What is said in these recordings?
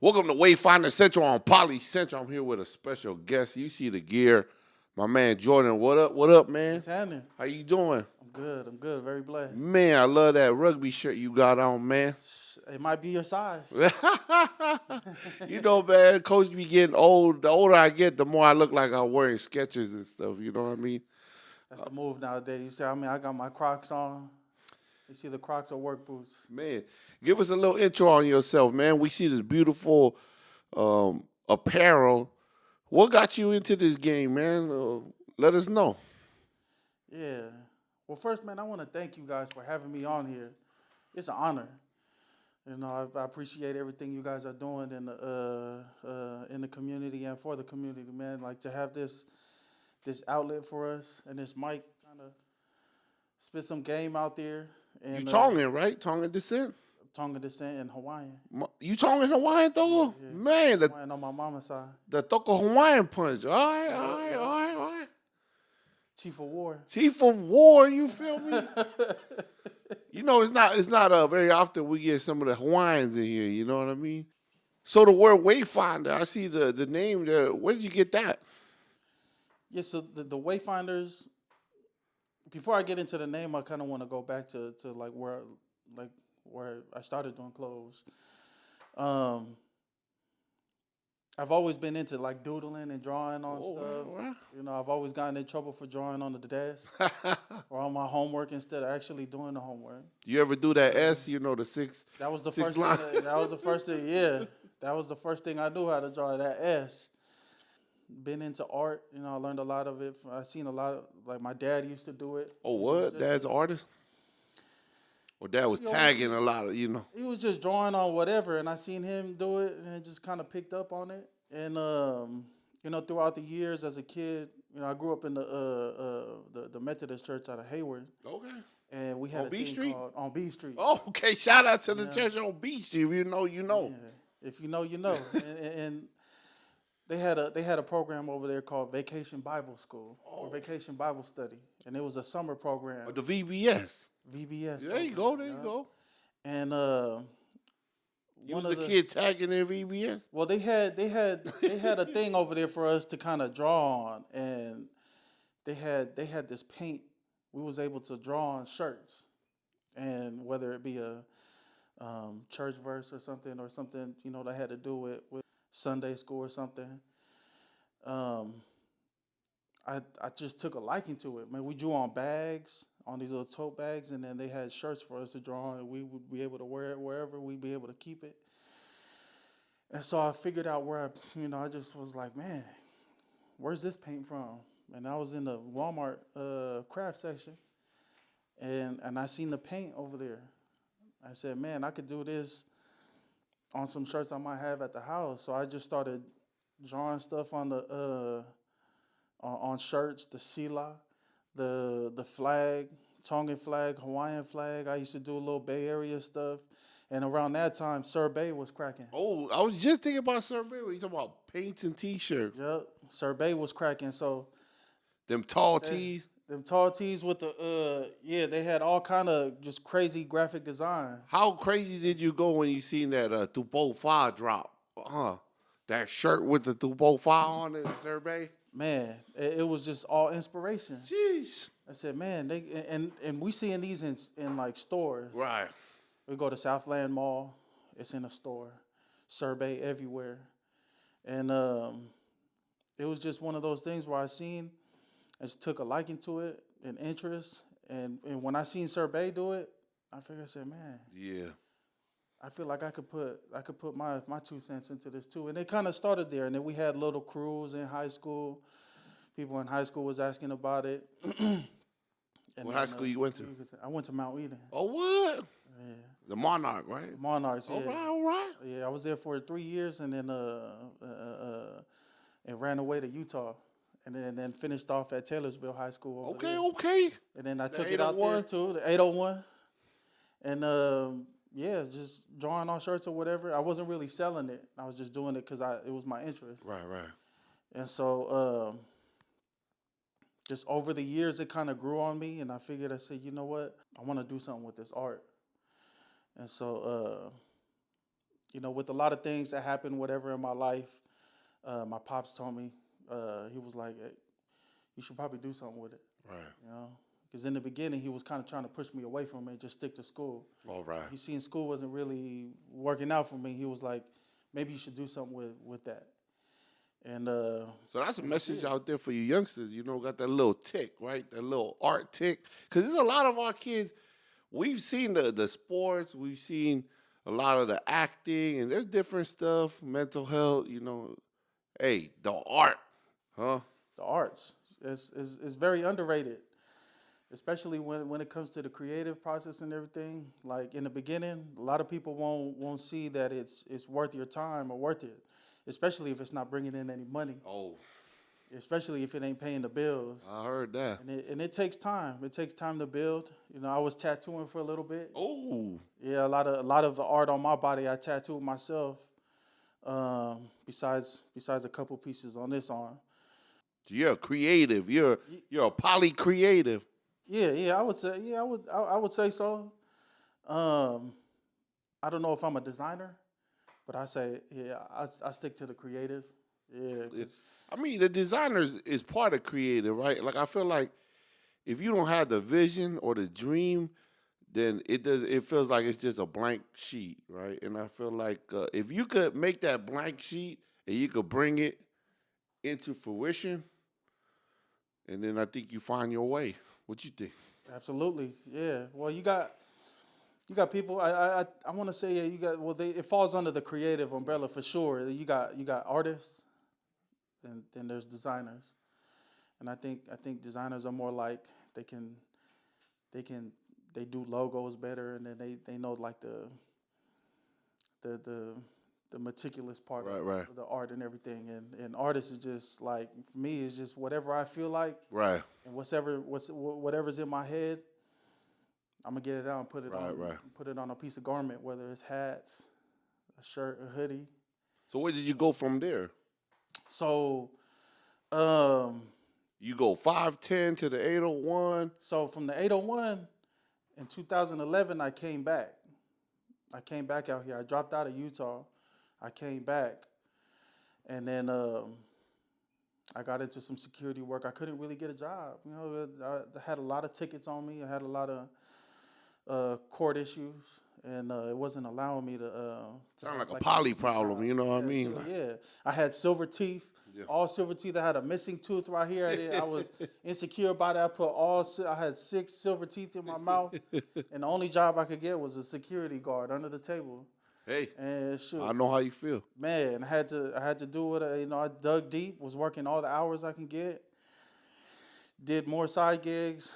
Welcome to Wayfinder Central on Poly Central. I'm here with a special guest. You see the gear. My man Jordan, what up? What up, man? What's happening? How you doing? I'm good. Very blessed. Man, I love that rugby shirt you got on, man. It might be your size. You know, man, Coach be getting old. The older I get, the more I look like I'm wearing Skechers and stuff. You know what I mean? That's the move nowadays. You see, I got my Crocs on. You see the Crocs are work boots. Man, give us a little intro on yourself, man. We see this beautiful apparel. What got you into this game, man? Let us know. Yeah. Well, first, man, I want to thank you guys for having me on here. It's an honor. You know, I appreciate everything you guys are doing in the community and for the community, man. Like to have this outlet for us and this mic kind of spit some game out there. And, You Tongan, right? Tongan descent? Tongan descent and Hawaiian. You Tongan Hawaiian, Toko? Yeah. Man, Hawaiian on my mama's side. the Toko Hawaiian punch. All right. Chief of War. Chief of War, you feel me? You know, it's not very often we get some of the Hawaiians in here, you know what I mean? So the word Wayfinder, I see the name there. Where did you get that? Yeah, so the Wayfinders, before I get into the name, I kind of want to go back to where I started doing clothes. I've always been into like doodling and drawing on stuff. Right. You know, I've always gotten in trouble for drawing on the desk or on my homework instead of actually doing the homework. You ever do that S, you know, the six? That was the Six first line. thing. That was the first thing. Yeah, that was the first thing I knew how to draw, that S. Been into art, you know. I learned a lot of it. I seen a lot of, like, my dad used to do it. Oh, what? Dad's an artist? Or dad was tagging a lot of, you know. He was just drawing on whatever, and I seen him do it, and it just kind of picked up on it. And you know, throughout the years as a kid, you know, I grew up in the Methodist church out of Hayward. Okay. And we had On a B thing Street? called on B Street. Oh, okay. Shout out to the church on Beach. If you know, you know. Yeah. If you know, you know. and they had a program over there called Vacation Bible School or Vacation Bible Study, and it was a summer program. Or the VBS. VBS. There you go. There you go. And You was the kid tagging in VBS? well, they had a thing over there for us to kind of draw on, and they had this paint. We was able to draw on shirts, and whether it be a church verse or something, you know, that had to do with Sunday school or something. I just took a liking to it. Man, we drew on bags, on these little tote bags, and then they had shirts for us to draw on, and we would be able to wear it wherever, we'd be able to keep it. And so I figured out where I just was like, man, where's this paint from? And I was in the Walmart craft section, and I seen the paint over there. I said, man, I could do this on some shirts I might have at the house. So I just started drawing stuff on the on shirts, the sila, the flag, Tongan flag, Hawaiian flag. I used to do a little Bay Area stuff. And around that time, Sir Bay was cracking. Oh, I was just thinking about Sir Bay. You talking about paints and T-shirts. Yep, Sir Bay was cracking. So Them tall tees. them tall tees with the, they had all kind of just crazy graphic design. How crazy did you go when you seen that Tupo Fa drop? That shirt with the Tupo Fa on it, Sir Bay? Man, it was just all inspiration. Jeez. I said, man, and we seeing these in like stores. Right. We go to Southland Mall, it's in a store. Sir Bay everywhere. And it was just one of those things where I just took a liking to it, an interest. And when I seen Sir Bay do it, I said, man. Yeah. I feel like I could put my 2 cents into this too. And it kind of started there. And then we had little crews in high school. People in high school was asking about it. What high school you went to? I went to Mount Eden. Oh, what? Yeah. The Monarch, right? Monarchs, yeah. All right. Yeah, I was there for 3 years and then and ran away to Utah. And then finished off at Taylorsville High School. Okay. And then I The took it out there 801? too, the 801. And just drawing on shirts or whatever. I wasn't really selling it. I was just doing it because it was my interest. Right. And so just over the years, it kind of grew on me. And I said, you know what? I want to do something with this art. And so with a lot of things that happened, whatever in my life, my pops told me, he was like, hey, you should probably do something with it. Right. Because in the beginning, he was kind of trying to push me away from it, just stick to school. All right. He seen school wasn't really working out for me. He was like, maybe you should do something with that. And so that's a message out there for you youngsters. Got that little tick, right? That little art tick. Because there's a lot of our kids. We've seen the sports. We've seen a lot of the acting, and there's different stuff, mental health. Hey, the art, huh? The arts is very underrated, especially when it comes to the creative process and everything. Like in the beginning, a lot of people won't see that it's worth your time or worth it, especially if it's not bringing in any money. Oh, especially if it ain't paying the bills. I heard that. And it takes time. It takes time to build. I was tattooing for a little bit. Oh, yeah, a lot of the art on my body I tattooed myself. Besides a couple pieces on this arm. You're a creative. You're a poly creative. Yeah, I would say. Yeah, I would say so. I don't know if I'm a designer, but I say I stick to the creative. Yeah, the designers is part of creative, right? Like I feel like if you don't have the vision or the dream, then it feels like it's just a blank sheet, right? And I feel like if you could make that blank sheet and you could bring it into fruition, and then I think you find your way. What you think? Absolutely, yeah. Well, you got people. I want to say you got. Well, it falls under the creative umbrella for sure. You got artists, and then there's designers, and I think designers are more like they do logos better, and then they know like the meticulous part of the art and everything. And artists is just like, for me, it's just whatever I feel like. Right. And whatever's in my head, I'm gonna get it out and put it on a piece of garment, whether it's hats, a shirt, a hoodie. So where did you go from there? So you go 5'10" to the 801. So from the 801 in 2011, I came back. Out here. I dropped out of Utah. I came back, and then I got into some security work. I couldn't really get a job. I had a lot of tickets on me. I had a lot of court issues, and it wasn't allowing me to sound like a poly problem. You know what I mean? Yeah. I had silver teeth. Yeah. All silver teeth. I had a missing tooth right here. I was insecure about it. I had 6 silver teeth in my mouth, and the only job I could get was a security guard under the table. Hey, and shoot, I know how you feel, man. I had to do it. I dug deep. Was working all the hours I can get. Did more side gigs,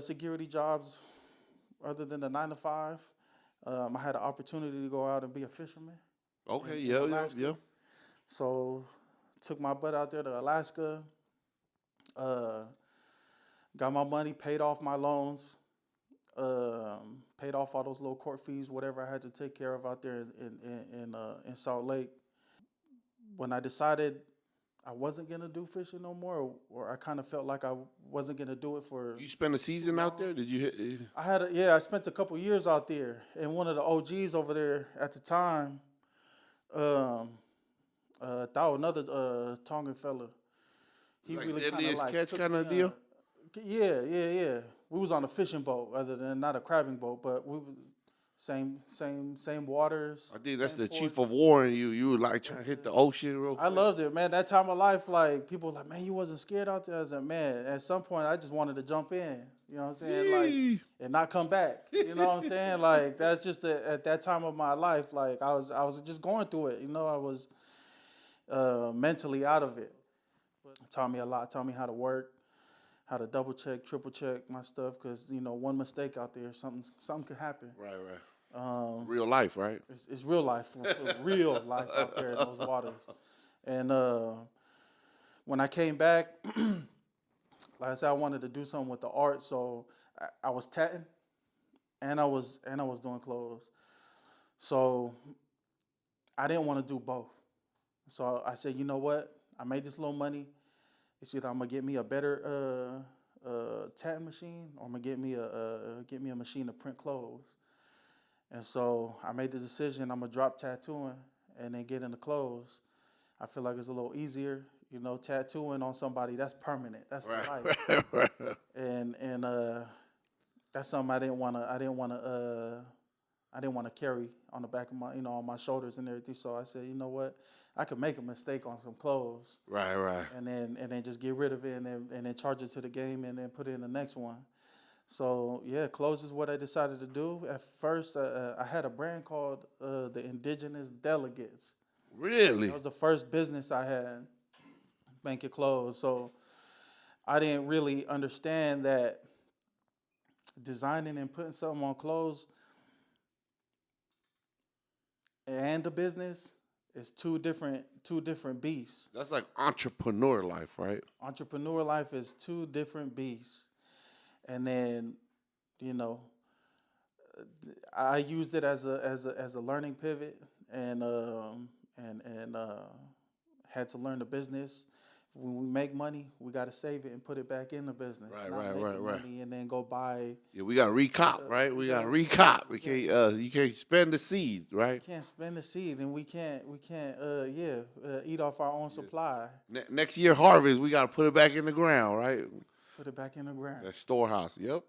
security jobs, other than the 9 to 5. I had an opportunity to go out and be a fisherman. Okay, yeah. So took my butt out there to Alaska. Got my money, paid off my loans. Paid off all those little court fees, whatever I had to take care of out there in Salt Lake. When I decided I wasn't gonna do fishing no more, or I kind of felt like I wasn't gonna do it for. You spent a season out there? Did you hit? I spent a couple years out there, and one of the OGs over there at the time, another Tongan fella. He like really kind of like catch kind of deal. Yeah. We was on a fishing boat, other than not a crabbing boat, but we same waters. I think that's the chief of war in you. You were like trying to hit the ocean real quick. I loved it, man. That time of life, like people were like, man, you wasn't scared out there. I was like, man, at some point I just wanted to jump in. You know what I'm saying? Like, and not come back. You know what I'm saying? Like that's just at that time of my life, like I was just going through it. I was mentally out of it. But it taught me a lot. It taught me how to work. How to double check, triple check my stuff, because one mistake out there, something could happen. Right. Real life, right? It's real life, for real life out there in those waters. And when I came back, like I said, I wanted to do something with the art, so I was tatting, and I was doing clothes. So I didn't want to do both. So I said, you know what? I made this little money. It's either I'm gonna get me a better tatting machine, or I'm gonna get me a machine to print clothes. And so I made the decision I'm gonna drop tattooing and then get into clothes. I feel like it's a little easier, tattooing on somebody that's permanent, that's for life, right. and that's something I didn't want to carry on the back of my, on my shoulders and everything. So I said, you know what, I could make a mistake on some clothes, Right. and then just get rid of it and then charge it to the game and then put it in the next one. So yeah, clothes is what I decided to do. At first, I had a brand called the Indigenous Delegates. Really? That was the first business I had making clothes. So I didn't really understand that designing and putting something on clothes and the business is two different beasts. That's like entrepreneur life, right? Entrepreneur life is two different beasts. And then, you know, I used it as a learning pivot and had to learn the business. When we make money, we got to save it and put it back in the business. Right. Money and then go buy. Yeah, we got to recop, right? We got to recop. We can't. You can't spend the seed, right? We can't spend the seed, and we can't. Eat off our own supply. Next year harvest, we got to put it back in the ground, right? Put it back in the ground. That storehouse. Yep.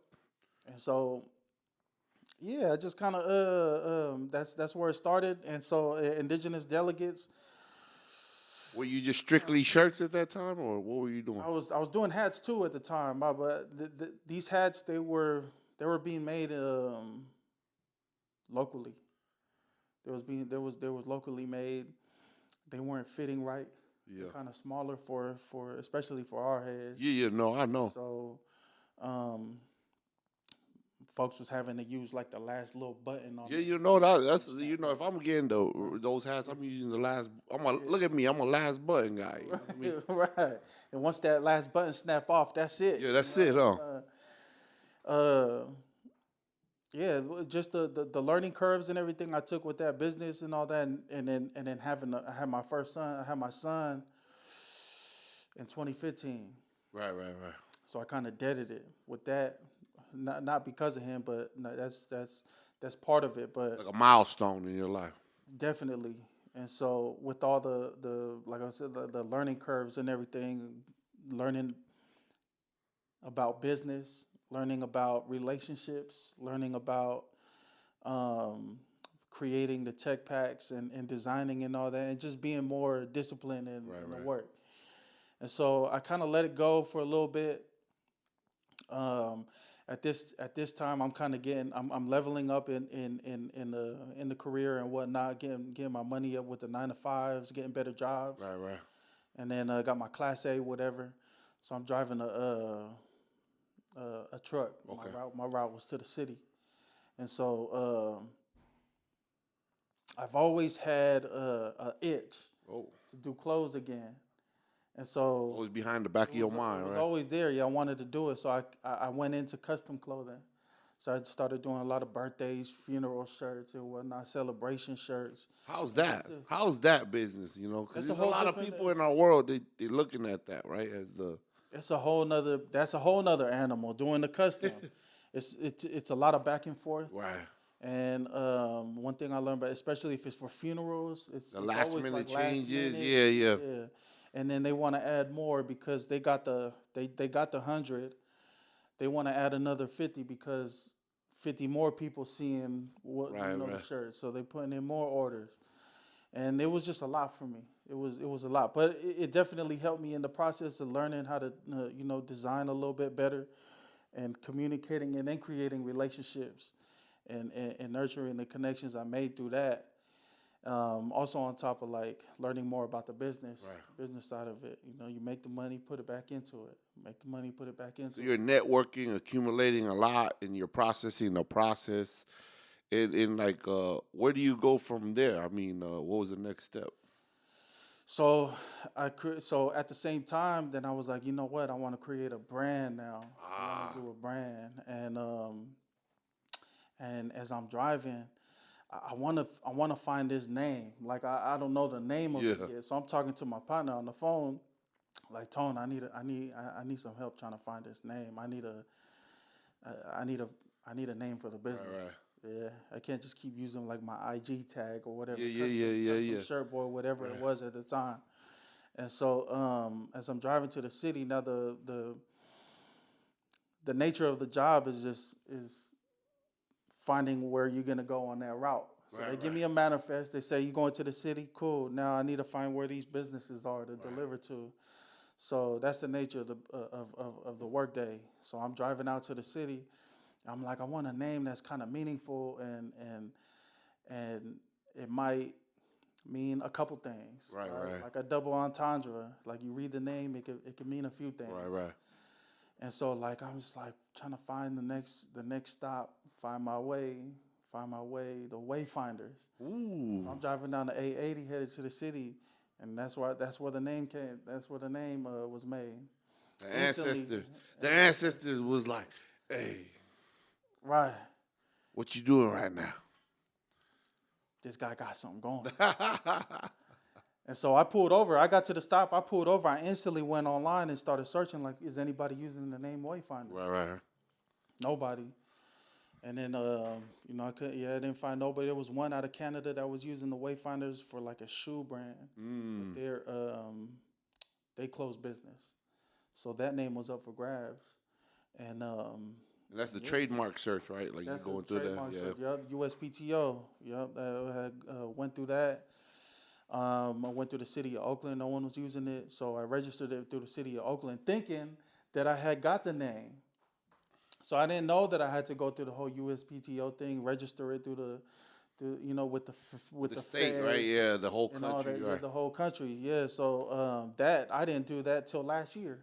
And so, yeah, just kind of that's where it started. And so, Indigenous Delegates. Were you just strictly shirts at that time, or what were you doing? I was doing hats too at the time, but these hats they were being made locally. There was locally made. They weren't fitting right. Yeah. Kind of smaller for especially for our heads. Yeah. No, I know. So, folks was having to use like the last little button on. Yeah, that's if I'm getting those hats, I'm using the last. Look at me, I'm a last button guy. You know what I mean? Right. And once that last button snap off, that's it. Yeah, that's it, huh? Yeah, just the learning curves and everything I took with that business and all that, and then I had my first son. I had my son in 2015. Right. So I kind of deaded it with that. Not because of him, but that's part of it. But Like a milestone in your life. definitely. And so with all the like I said, the learning curves and everything, learning about business, learning about relationships, learning about creating the tech packs and designing and all that, and just being more disciplined in the work. And so I kind of let it go for a little bit. At this time, I'm kind of I'm leveling up in the career and whatnot, getting my money up with the 9-to-5s, getting better jobs. Right. And then got my Class A, whatever. So I'm driving a truck. Okay. My route was to the city, and so I've always had a itch to do clothes again. And so always behind the back of your mind, right? It was right? always there. Yeah, I wanted to do it. So I went into custom clothing. So I started doing a lot of birthdays, funeral shirts and whatnot, celebration shirts. How's that? How's that business, Because there's a lot of people in our world, they're looking at that, right? That's a whole nother animal, doing the custom. It's a lot of back and forth. Right. And one thing I learned about, especially if it's for funerals, it's last always minute like changes. Last minute. Yeah. And then they want to add more because they got the 100. They want to add another 50 because 50 more people seeing the shirt. So they putting in more orders, and it was just a lot for me. It was a lot, but it definitely helped me in the process of learning how to design a little bit better, and communicating and then creating relationships, and nurturing the connections I made through that. Also on top of like learning more about the business side of it. You make the money, put it back into it. Make the money, put it back into it. So you're networking, accumulating a lot, and you're processing the process. And like, where do you go from there? I mean, what was the next step? So so at the same time, then I was like, you know what? I want to create a brand now. I want to do a brand, and as I'm driving, I want to find this name. Like I don't know the name of it yet. So I'm talking to my partner on the phone, like, Tone, I need some help trying to find this name. I need a name for the business. Right. Yeah, I can't just keep using like my IG tag or whatever. Yeah. Custom shirt boy, whatever it was at the time. And so, as I'm driving to the city now, the nature of the job is finding where you're gonna go on that route. So they give me a manifest. They say you're going to the city. Cool. Now I need to find where these businesses are to deliver to. So that's the nature of the work day. So I'm driving out to the city. I'm like, I want a name that's kind of meaningful and it might mean a couple things. Right. Like a double entendre. Like you read the name, it could mean a few things. Right. And so like I was like trying to find the next stop, find my way, the Wayfinders. Ooh. So I'm driving down the 880 headed to the city, and that's where the name came. That's where the name was made. The ancestors was like, hey, right, what you doing right now? this guy got something going. And so I pulled over. I got to the stop. I pulled over. I instantly went online and started searching, like, is anybody using the name Wayfinder? Right. Nobody. And then, I didn't find nobody. There was one out of Canada that was using the Wayfinders for like a shoe brand. But they closed business. So that name was up for grabs. And that's the trademark search, right? Like you're going through that. Yep, USPTO. Yep, I went through that. I went through the city of Oakland. No one was using it. So I registered it through the city of Oakland thinking that I had got the name. So I didn't know that I had to go through the whole USPTO thing, register it through with the state, feds right? Yeah, the whole country, all that, right? the whole country, yeah. So that I didn't do that till last year,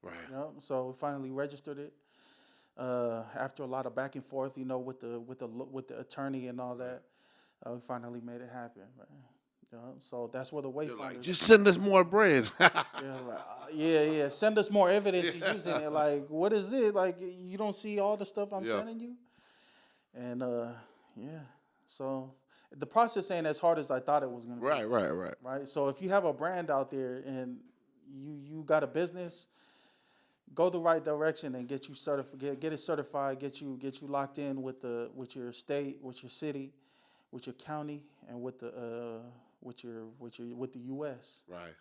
Right. So we finally registered it after a lot of back and forth, with the attorney and all that. We finally made it happen, right? So that's where the Wayfinders. Like, just send us more bread. Yeah. Send us more evidence you're using it. Like, what is it? Like, you don't see all the stuff I'm sending you? And so the process ain't as hard as I thought it was gonna be. Right. So if you have a brand out there and you got a business, go the right direction and get you certified. Get it certified. Get you locked in with your state, with your city, with your county, and with the U.S. Right.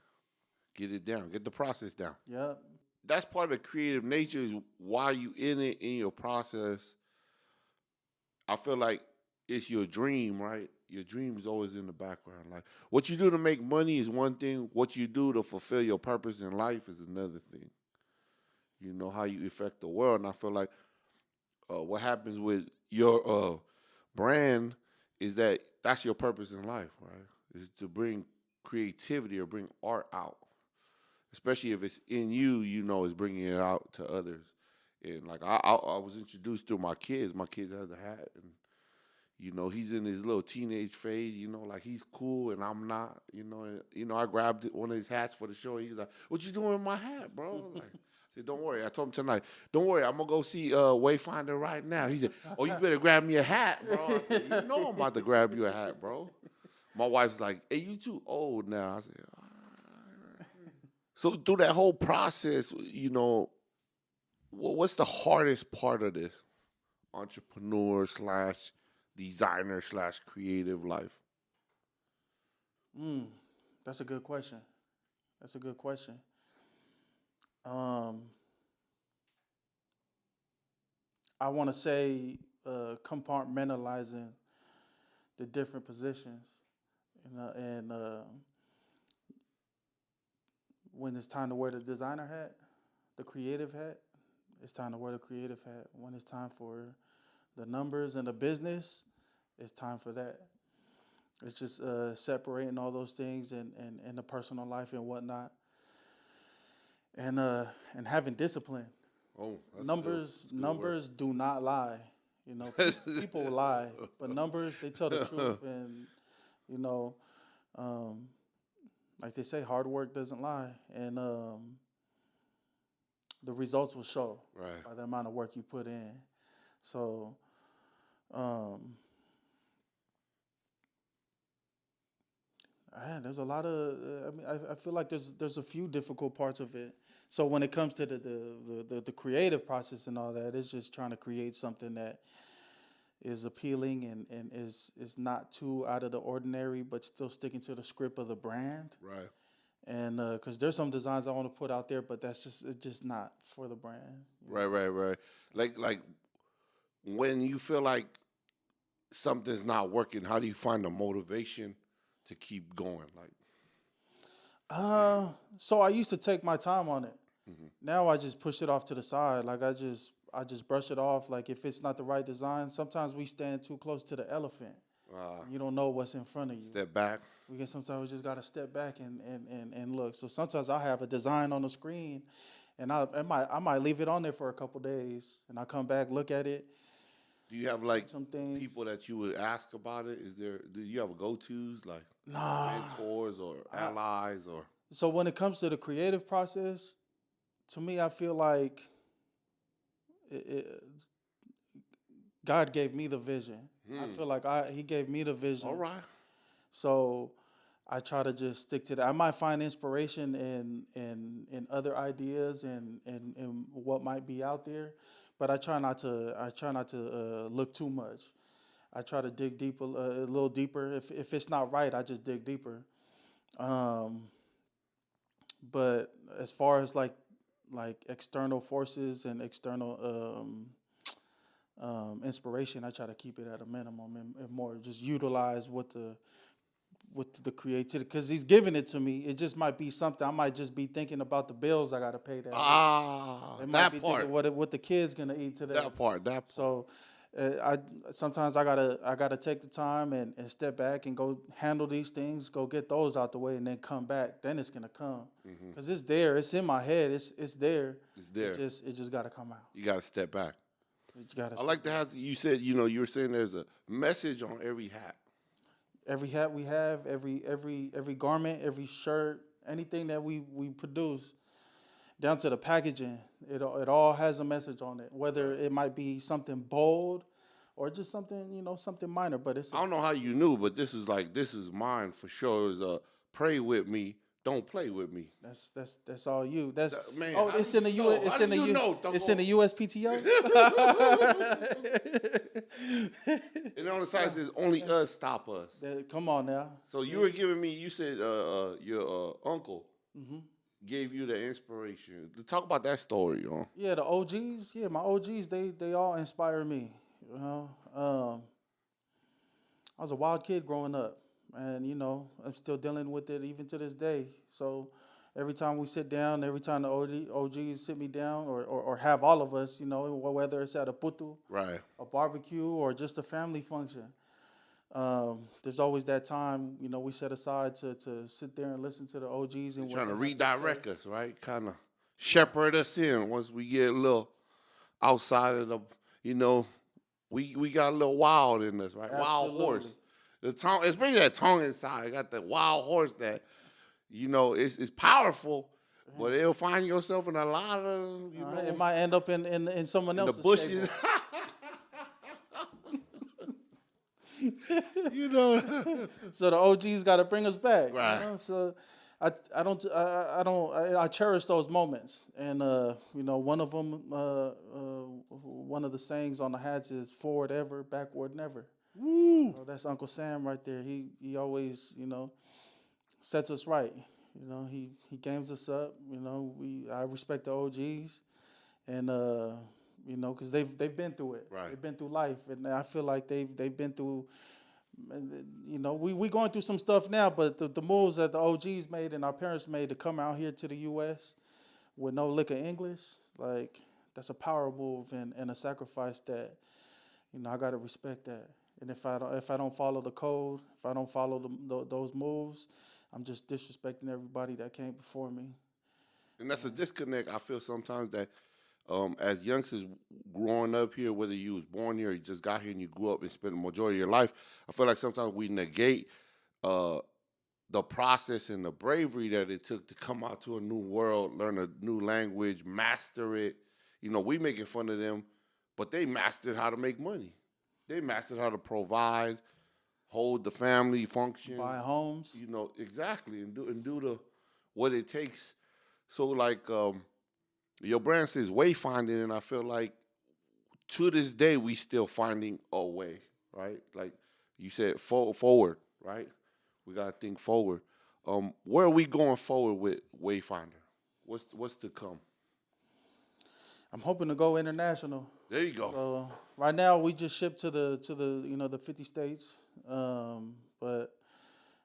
Get it down. Get the process down. Yep. That's part of the creative nature is while you in it, in your process, I feel like it's your dream, right? Your dream is always in the background. Like what you do to make money is one thing. What you do to fulfill your purpose in life is another thing. You know, how you affect the world. And I feel like what happens with your brand is that's your purpose in life, right? Is to bring creativity or bring art out. Especially if it's in you, it's bringing it out to others. And like I was introduced through my kids. My kids has a hat, and he's in his little teenage phase. Like he's cool and I'm not. I grabbed one of his hats for the show. He was like, "What you doing with my hat, bro?" Like, I said, "Don't worry." I told him tonight, "Don't worry, I'm gonna go see Wayfinder right now." He said, "Oh, you better grab me a hat, bro." I said, "You know I'm about to grab you a hat, bro." My wife's like, "Hey, you too old now." I said, "All right." So through that whole process, what's the hardest part of this entrepreneur / designer / creative life? That's a good question. I want to say compartmentalizing the different positions, and when it's time to wear the designer hat, the creative hat, it's time to wear the creative hat. When it's time for the numbers and the business, it's time for that. It's just separating all those things and the personal life and whatnot, and having discipline. Oh, numbers do not lie. People lie, but numbers, they tell the truth, and like they say, hard work doesn't lie, and the results will show by the amount of work you put in. So, there's a lot of. I feel like there's a few difficult parts of it. So when it comes to the creative process and all that, it's just trying to create something that is appealing and is not too out of the ordinary, but still sticking to the script of the brand. Right. And because there's some designs I want to put out there, but it's just not for the brand. Right. Like when you feel like something's not working, how do you find the motivation to keep going? Like, So I used to take my time on it. Now I just push it off to the side. Like I just brush it off. Like if it's not the right design, sometimes we stand too close to the elephant. You don't know what's in front of you. step back. Sometimes we just gotta step back and look. So sometimes I have a design on the screen, and I might leave it on there for a couple days, and I come back, look at it. Do you have like Some things. people that you would ask about it? Do you have go-tos like Nah. mentors or allies or? So when it comes to the creative process, to me, I feel like God gave me the vision. I feel like He gave me the vision. All right. So I try to just stick to that. I might find inspiration in other ideas and what might be out there, but I try not to look too much. I try to dig deep a little deeper. If it's not right, I just dig deeper. But as far as like external forces and external inspiration, I try to keep it at a minimum and more just utilize what the creativity, because He's giving it to me. It just might be something I might just be thinking about the bills I got to pay that week. It might that be part. thinking what the kids gonna eat today. That part. So I sometimes I gotta take the time and step back and go handle these things, go get those out the way, and then come back. Then it's gonna come because it's there. It's in my head. It's there. It's there. It just gotta come out. You gotta step back. I I like to have. You said you were saying there's a message on every hat. Every hat we have, every garment, every shirt, anything that we produce, down to the packaging, it all has a message on it. Whether it might be something bold or just something something minor, but it's. I don't know how you knew, but this is mine for sure. Is pray with me, don't play with me. That's all you. Man, it's in the U. It's in the It's in the USPTO. And on the side says only us stop us. Come on now. So you were giving me. You said your uncle gave you the inspiration. Talk about that story, Yeah, the OGs. Yeah, my OGs. They all inspire me. I was a wild kid growing up, and I'm still dealing with it even to this day. So every time we sit down, every time the OGs sit me down, or have all of us, whether it's at a putu, right, a barbecue, or just a family function, there's always that time, we set aside to sit there and listen to the OGs. And trying to redirect us, right? Kind of shepherd us in once we get a little outside of the, we got a little wild in us, right? Absolutely. Wild horse. The tongue, especially that tongue inside, got that wild horse that, it's powerful, but it'll find yourself in a lot of, it might end up in someone else's the bushes. So the OGs got to bring us back, right? So I cherish those moments, and one of them, one of the sayings on the hats is "forward ever, backward never." Woo! So that's Uncle Sam right there. He always sets us right. He games us up. I respect the OGs, and because they've been through it. Right. They've been through life, and I feel like they've been through. We going through some stuff now, but the moves that the OGs made and our parents made to come out here to the U.S. with no lick of English, like that's a power move and a sacrifice that I got to respect that. And if I don't follow the code, if I don't follow those moves, I'm just disrespecting everybody that came before me. And that's a disconnect. I feel sometimes that as youngsters growing up here, whether you was born here or you just got here and you grew up and spent the majority of your life, I feel like sometimes we negate the process and the bravery that it took to come out to a new world, learn a new language, master it. We making fun of them, but they mastered how to make money. They mastered how to provide, hold the family function, buy homes. Exactly, and do what it takes. So like your brand says Wayfinding, and I feel like to this day, we still finding a way, right? Like you said, forward, right? We gotta think forward. Where are we going forward with Wayfinder? What's to come? I'm hoping to go international. There you go. So right now we just ship to the the 50 states, but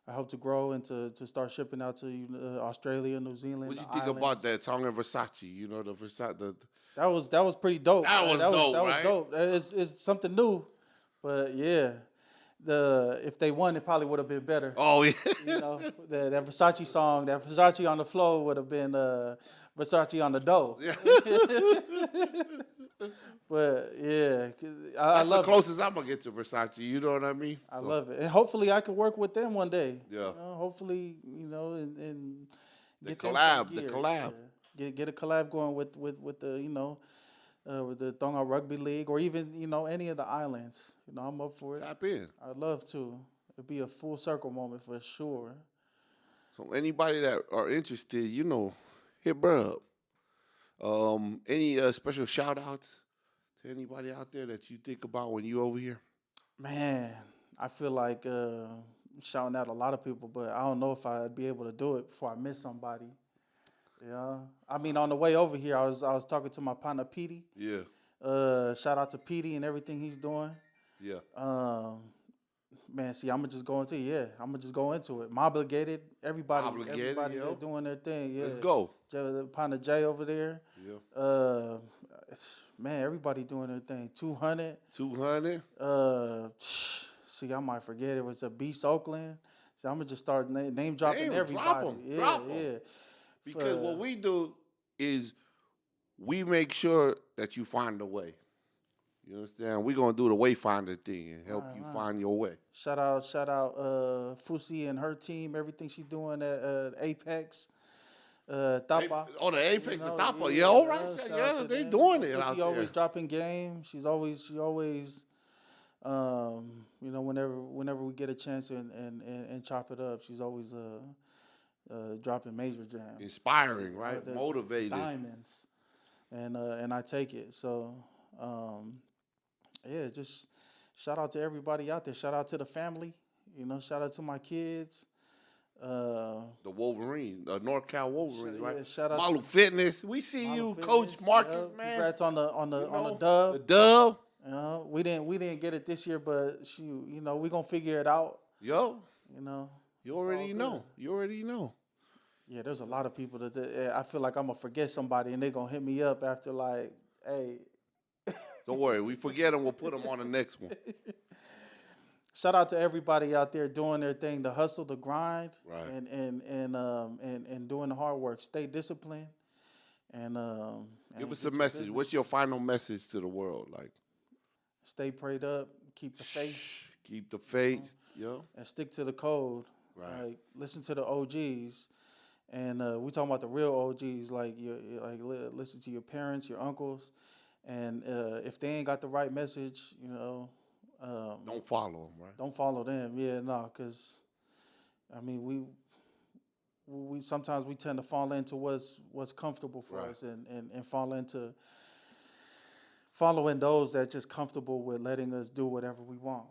I hope to grow and to start shipping out to Australia, New Zealand. What do you the think islands. about that Tonga Versace? You know the Versace. That was pretty dope. That was dope, that right? was dope. It's something new, but yeah, if they won, it probably would have been better. Oh yeah. You know, that Versace song, that Versace on the floor would have been Versace on the dough. Yeah. But yeah, I That's the love it. closest I'm gonna get to Versace. You know what I mean? I love it, and hopefully I can work with them one day. Yeah. You know, hopefully, and The get them some collab, the gear. collab. Yeah. Get a collab going with the with the Tonga Rugby League, or even any of the islands. I'm up for it. Tap in. I'd love to. It'd be a full circle moment for sure. So anybody that are interested, hit bro up. Any special shout outs to anybody out there that you think about when you over here? Man, I feel like shouting out a lot of people, but I don't know if I'd be able to do it before I miss somebody. Yeah, I mean, on the way over here, I was talking to my partner Petey. Yeah. Shout out to Petey and everything he's doing. Yeah. Man, see, I'm gonna just go into it. Mobligated, everybody Yo. doing their thing. Yeah, Let's go. Partner Jay over there. Yeah. Man, everybody doing their thing. 200. 200. See, I might forget it was a Beast Oakland. So I'm gonna just start name dropping Drop everybody. 'em, drop 'em. Yeah. Because what we do is we make sure that you find a way. You understand? We're gonna do the Wayfinder thing and help you find your way. Shout out, Fusi and her team. Everything she's doing at Apex. Tapa. Oh, the Apex, the Tapa. yeah, Yeah, all right. shout out Yeah, to they them. doing it Fusi out there. always dropping game. She always whenever we get a chance and chop it up, she's always dropping major jams. Inspiring, right? They're Motivated. diamonds, and I take it. So yeah, just shout out to everybody out there. Shout out to the family. Shout out to my kids. The Wolverine, the North Cal Wolverine, right? Yeah, shout out Malu to Fitness. We see Malu you, Fitness. Coach Marcus, Yeah, man. Congrats on the The dub. dub. We didn't get it this year, but we gonna figure it out. Yo, you all already good. know. You already know. Yeah, there's a lot of people that I feel like I'm gonna forget somebody, and they're gonna hit me up after like, hey. Don't worry. We forget them. We'll put them on the next one. Shout out to everybody out there doing their thing, the hustle, the grind, Right. and doing the hard work. Stay disciplined, and Give us get a your message. business. What's your final message to the world? Like, Stay prayed up, keep the faith, keep the faith. Yo. and stick to the code. Right. Like listen to the OGs, and we talking about the real OGs. Listen to your parents, your uncles, and if they ain't got the right message, Don't follow them, right? don't follow them. Yeah, no, because I mean we sometimes we tend to fall into what's comfortable for Right. us, and fall into following those that just comfortable with letting us do whatever we want.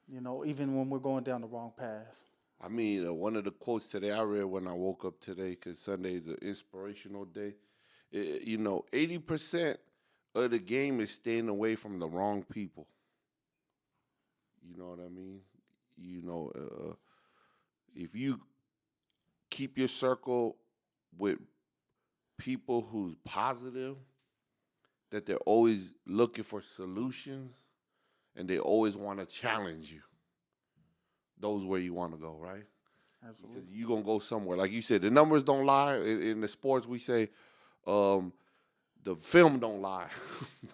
Even when we're going down the wrong path. I mean, one of the quotes today I read when I woke up today, because Sunday is an inspirational day. 80% of the game is staying away from the wrong people. You know what I mean? If you keep your circle with people who's positive, that they're always looking for solutions, and they always want to challenge you, those where you want to go, right? Absolutely. Because you're going to go somewhere. Like you said, the numbers don't lie. In the sports, we say the film don't lie.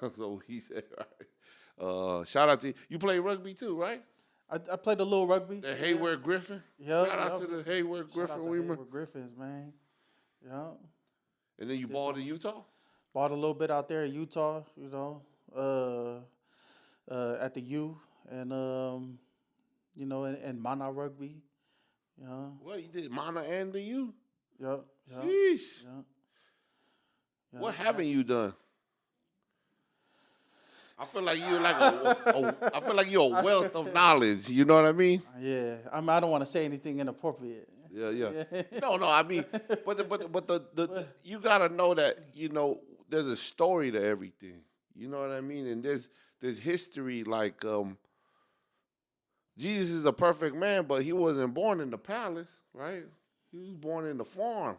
That's what we say, right? Shout out to you. Play rugby too, right? I played a little rugby. The Hayward Griffin. Yeah. Shout out to the Hayward Shout out Griffin. to Weaver. Hayward Griffins, man. Yeah. And then you balled in Utah? Bought a little bit out there in Utah, at the U, and and Mana Rugby. Well, you did Mana and the U? Yeah. Sheesh. Yeah. What haven't you done? I feel like you're like I feel like you're a wealth of knowledge. You know what I mean? Yeah, I don't want to say anything inappropriate. Yeah. No. I mean, but the you gotta know that there's a story to everything. You know what I mean? And there's history. Like Jesus is a perfect man, but he wasn't born in the palace, right? He was born in the farm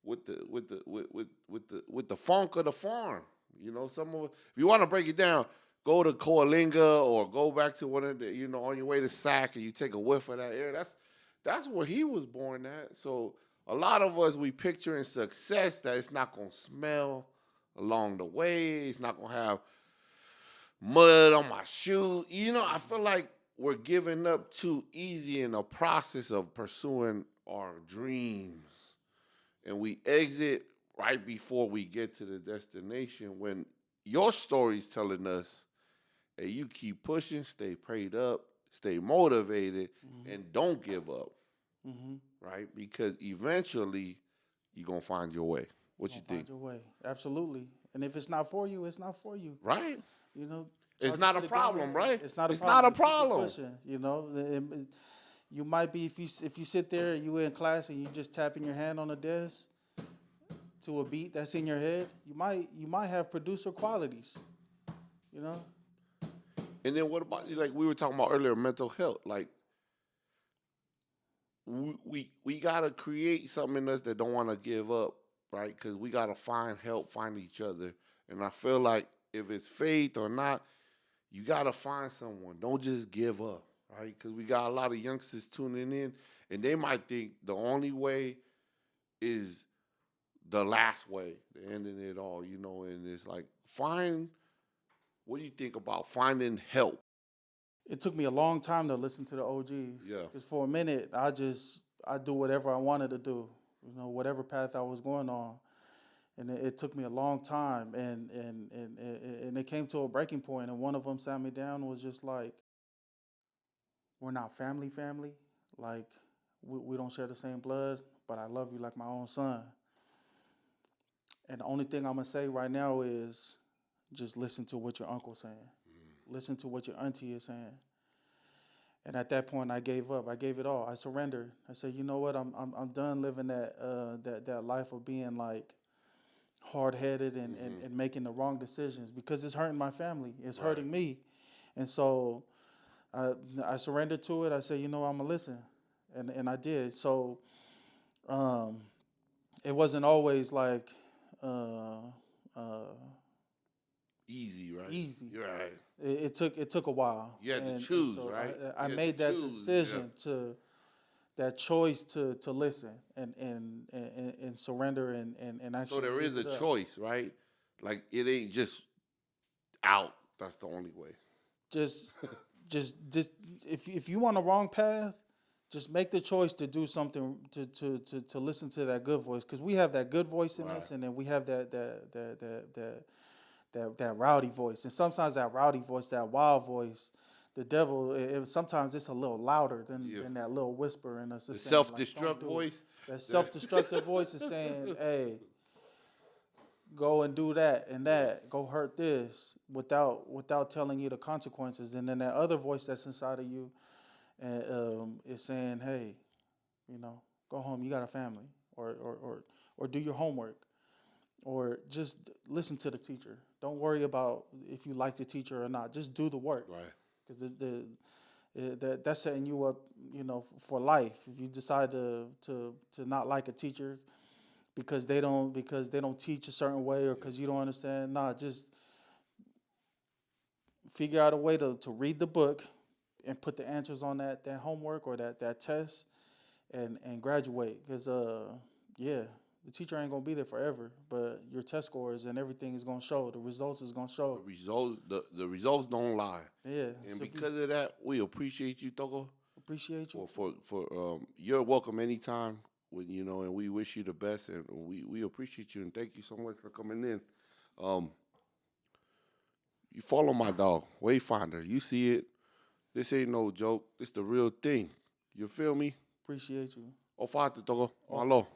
with the funk of the farm. Some of if you want to break it down, go to Coalinga or go back to one of the on your way to Sac and you take a whiff of that air. That's where he was born at. So a lot of us we picturing success that it's not gonna smell along the way. It's not gonna have mud on my shoe. I feel like we're giving up too easy in the process of pursuing our dreams. And we exit right before we get to the destination when your story's telling us, hey, you keep pushing, stay prayed up, stay motivated, and don't give up, right? Because eventually you're going to find your way. What you think? Find your way. Absolutely. And if it's not for you, it's not for you. Right. It's not a problem, right? It's not a it's problem. not a problem. Pushing, you might be if you sit there, you in class and you just tapping your hand on the desk to a beat that's in your head. You might have producer qualities. And then what about like we were talking about earlier, mental health? Like we gotta create something in us that don't want to give up, right? Because we gotta find help, find each other. And I feel like if it's faith or not, you gotta find someone. Don't just give up, right? Because we got a lot of youngsters tuning in, and they might think the only way is the last way, the ending it all, And it's like what do you think about finding help? It took me a long time to listen to the OGs. Yeah. Because for a minute, I do whatever I wanted to do, whatever path I was going on. And it took me a long time, and it came to a breaking point, and one of them sat me down and was just like, we're not family. Like, we don't share the same blood, but I love you like my own son. And the only thing I'm going to say right now is just listen to what your uncle's saying. Listen to what your auntie is saying. And at that point, I gave up. I gave it all. I surrendered. I said, you know what? I'm done living that life of being like hard-headed and making the wrong decisions because it's hurting my family. It's hurting me. And so I surrendered to it. I said, I'm going to listen. And I did. So it wasn't always like easy, right? Easy. You're right. It took a while. You had to choose, right? I made that decision that choice to listen and surrender and actually. So there is a choice, right? Like it ain't just out. That's the only way. Just if you on the wrong path, just make the choice to do something to listen to that good voice, because we have that good voice in us, and then we have that rowdy voice, and sometimes that rowdy voice, that wild voice, the devil, sometimes it's a little louder than that little whisper in us. The self-destruct voice. That self-destructive voice is saying, "Hey, go and do that and that. Go hurt this," without telling you the consequences. And then that other voice that's inside of you is saying, "Hey, go home. You got a family, or do your homework, or just listen to the teacher. Don't worry about if you like the teacher or not. Just do the work." Right. Because that's setting you up, for life. If you decide to not like a teacher because they don't teach a certain way, or because you don't understand, just figure out a way to read the book and put the answers on that homework or that test and graduate. Because the teacher ain't gonna be there forever, but your test scores and everything is gonna show. The results is gonna show. The results don't lie. Yeah. And so because of that, we appreciate you, Togo. Appreciate you. For you're welcome anytime. And we wish you the best, and we appreciate you, and thank you so much for coming in. You follow my dog, Wayfinder. You see it. This ain't no joke. It's the real thing. You feel me? Appreciate you. Ofato, Togo. Malo.